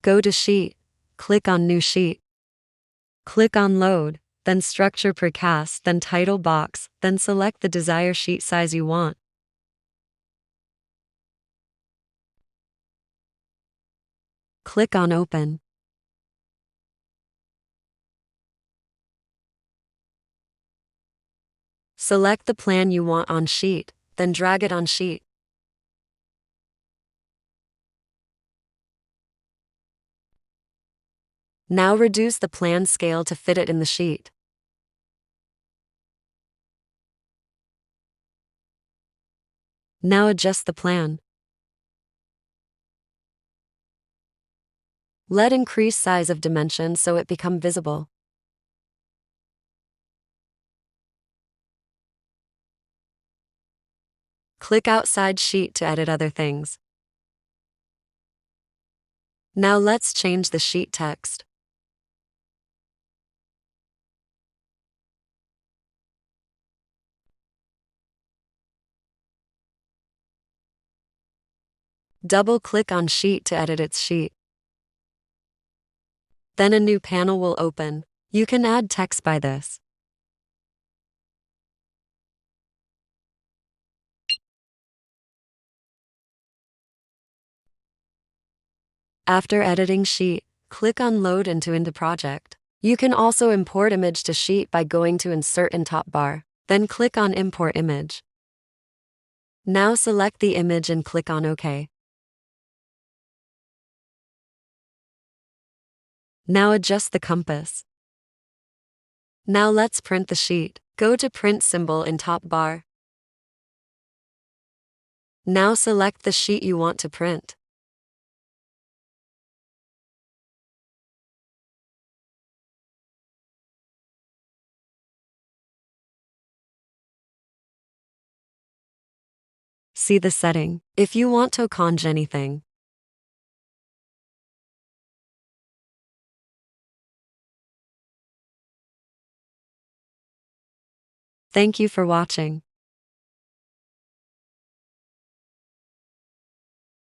Go to Sheet, click on New Sheet. Click on Load, then Structure Precast, then Title Box, then select the desired sheet size you want. Click on Open. Select the plan you want on Sheet, then drag it on Sheet. Now reduce the plan scale to fit it in the sheet. Now adjust the plan. Let increase size of dimension so it become visible. Click outside sheet to edit other things. Now let's change the sheet text. Double-click on sheet to edit its sheet. Then a new panel will open. You can add text by this. After editing sheet, click on Load into project. You can also import image to sheet by going to Insert in top bar, then click on Import Image. Now select the image and click on OK. Now adjust the compass. Now let's print the sheet. Go to Print symbol in top bar. Now select the sheet you want to print. See the setting if you want to change anything. Thank you for watching.